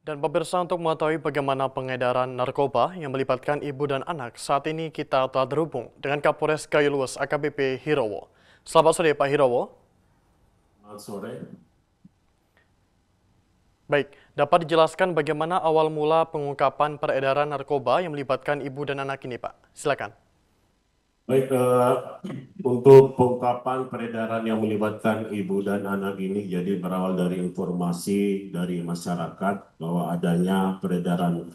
Dan pemirsa untuk mengetahui bagaimana pengedaran narkoba yang melibatkan ibu dan anak, saat ini kita telah terhubung dengan Kapolres Gayo Luas AKBP Hirowo. Selamat sore Pak Hirowo. Selamat sore. Baik, dapat dijelaskan bagaimana awal mula pengungkapan peredaran narkoba yang melibatkan ibu dan anak ini Pak? Silakan. Baik, untuk pengungkapan peredaran yang melibatkan ibu dan anak ini jadi berawal dari informasi dari masyarakat bahwa adanya peredaran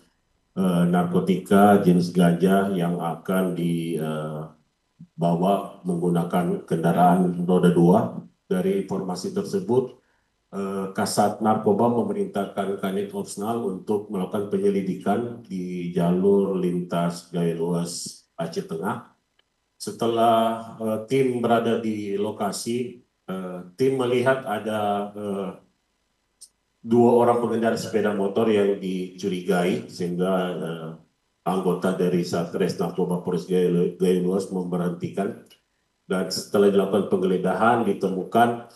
narkotika jenis ganja yang akan dibawa menggunakan kendaraan roda dua. Dari informasi tersebut, Kasat Narkoba memerintahkan Kanit Opsnal untuk melakukan penyelidikan di jalur lintas Gayo Luas Aceh Tengah. Setelah tim berada di lokasi, tim melihat ada dua orang pengendara sepeda motor yang dicurigai, sehingga anggota dari Satres Narkoba Polres Gayo Luas memberhentikan. Dan setelah dilakukan penggeledahan, ditemukan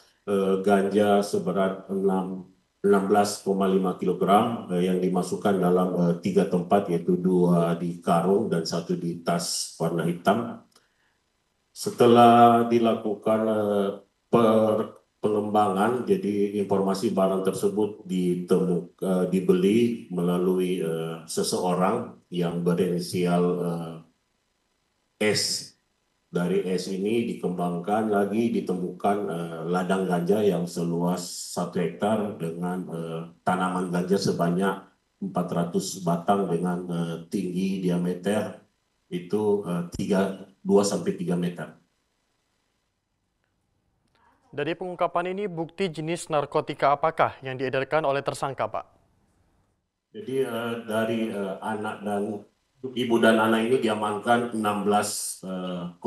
ganja seberat 16,5 kilogram yang dimasukkan dalam tiga tempat, yaitu dua di karung dan satu di tas warna hitam. Setelah dilakukan pengembangan, jadi informasi barang tersebut dibeli melalui seseorang yang berinisial S. Dari S ini dikembangkan lagi, ditemukan ladang ganja yang seluas 1 hektar dengan tanaman ganja sebanyak 400 batang dengan tinggi diameter itu 2 sampai 3 meter. Dari pengungkapan ini, bukti jenis narkotika apakah yang diedarkan oleh tersangka Pak? Jadi dari anak dan ibu dan anak ini diamankan 16,5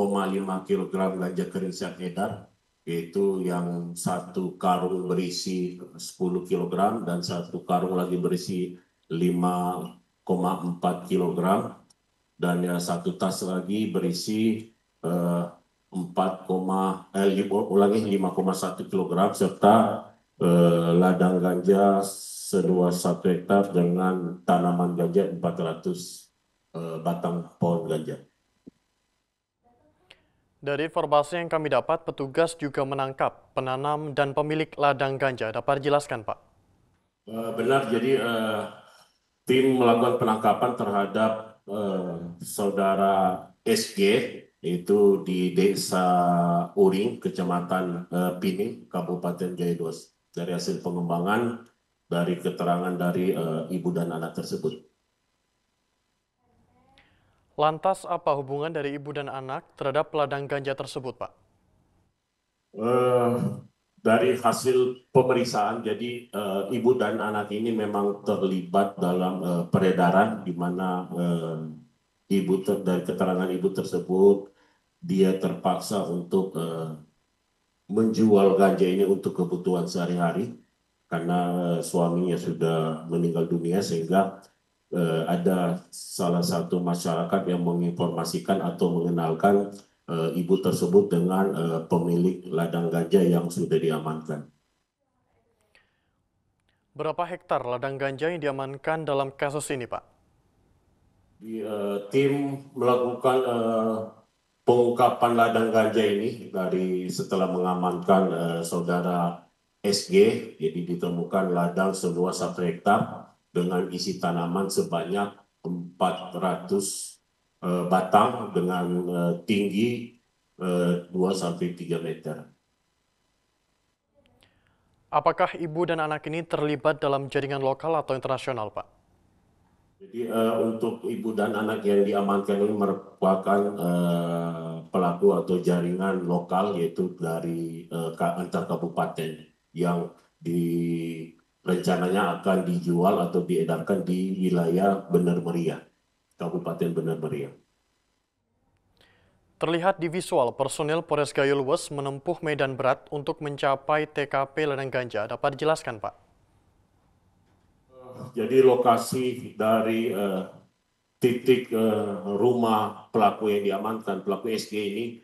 kilogram ganja kering siap edar, yaitu yang satu karung berisi 10 kilogram dan satu karung lagi berisi 5,4 kilogram, dan yang satu tas lagi berisi 5,1 kilogram serta ladang ganja seluas 1 hektar dengan tanaman ganja 400 batang pohon ganja. Dari informasi yang kami dapat, petugas juga menangkap penanam dan pemilik ladang ganja. Dapat dijelaskan Pak? Benar, jadi tim melakukan penangkapan terhadap saudara SG, itu di Desa Uring, Kecamatan Pining, Kabupaten Gayo Luas. Dari hasil pengembangan, dari keterangan dari ibu dan anak tersebut. Lantas apa hubungan dari ibu dan anak terhadap ladang ganja tersebut Pak? Eh, dari hasil pemeriksaan, jadi ibu dan anak ini memang terlibat dalam peredaran, di mana dari keterangan ibu tersebut, dia terpaksa untuk menjual ganja ini untuk kebutuhan sehari-hari karena suaminya sudah meninggal dunia, sehingga ada salah satu masyarakat yang menginformasikan atau mengenalkan ibu tersebut dengan pemilik ladang ganja yang sudah diamankan. Berapa hektar ladang ganja yang diamankan dalam kasus ini Pak? Tim melakukan pengungkapan ladang ganja ini dari setelah mengamankan saudara SG, jadi ditemukan ladang seluas 1 hektar dengan isi tanaman sebanyak 400 batang dengan tinggi 2 sampai 3 meter. Apakah ibu dan anak ini terlibat dalam jaringan lokal atau internasional Pak? Jadi untuk ibu dan anak yang diamankan ini merupakan pelaku atau jaringan lokal, yaitu dari antar kabupaten yang rencananya akan dijual atau diedarkan di wilayah Bener Meriah, Kabupaten Bener Meriah. Terlihat di visual, personil Polres Gayo Luas menempuh medan berat untuk mencapai TKP ladang ganja. Dapat dijelaskan Pak? Jadi lokasi dari titik rumah pelaku yang diamankan, pelaku SG ini,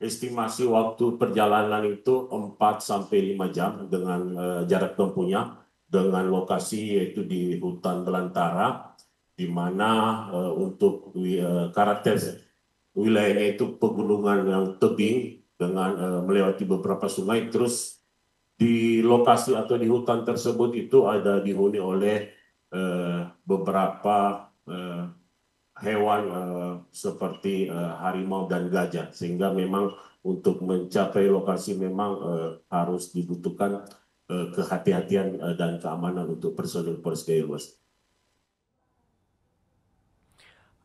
estimasi waktu perjalanan itu 4 sampai 5 jam dengan jarak tempuhnya. dengan lokasi yaitu di hutan belantara, di mana untuk karakter wilayahnya itu pegunungan yang tebing dengan melewati beberapa sungai. Terus di lokasi atau di hutan tersebut itu ada dihuni oleh beberapa hewan seperti harimau dan gajah, sehingga memang untuk mencapai lokasi memang harus dibutuhkan kehati-hatian dan keamanan untuk personil Polres Gayluas.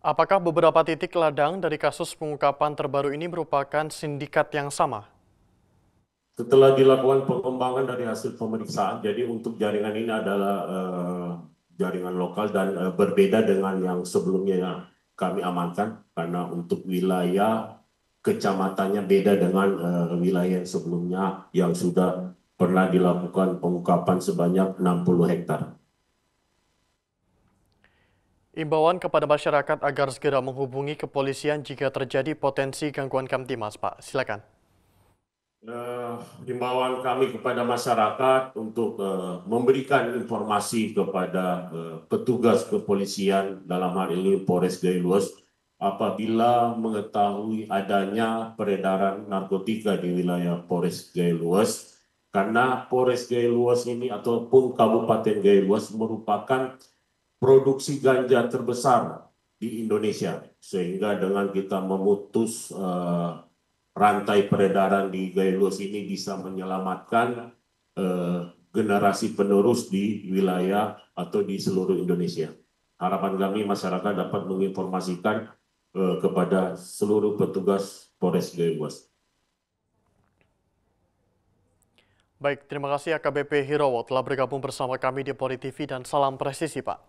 Apakah beberapa titik ladang dari kasus pengungkapan terbaru ini merupakan sindikat yang sama? Setelah dilakukan pengembangan dari hasil pemeriksaan, jadi untuk jaringan ini adalah jaringan lokal dan berbeda dengan yang sebelumnya yang kami amankan, karena untuk wilayah kecamatannya beda dengan wilayah yang sebelumnya yang sudah pernah dilakukan pengungkapan sebanyak 60 hektar. Imbauan kepada masyarakat agar segera menghubungi kepolisian jika terjadi potensi gangguan Kamtimas, Pak. Silakan. Himbauan kami kepada masyarakat untuk memberikan informasi kepada petugas kepolisian dalam hal ini Polres Gayluas apabila mengetahui adanya peredaran narkotika di wilayah Polres Gayluas, karena Polres Gayluas ini ataupun Kabupaten Gayluas merupakan produksi ganja terbesar di Indonesia, sehingga dengan kita memutus rantai peredaran di Gayluas ini bisa menyelamatkan generasi penerus di wilayah atau di seluruh Indonesia. Harapan kami masyarakat dapat menginformasikan kepada seluruh petugas Polres Gayluas. Baik, terima kasih AKBP Hirowo telah bergabung bersama kami di Poli TV dan salam presisi, Pak.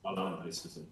Salam presisi.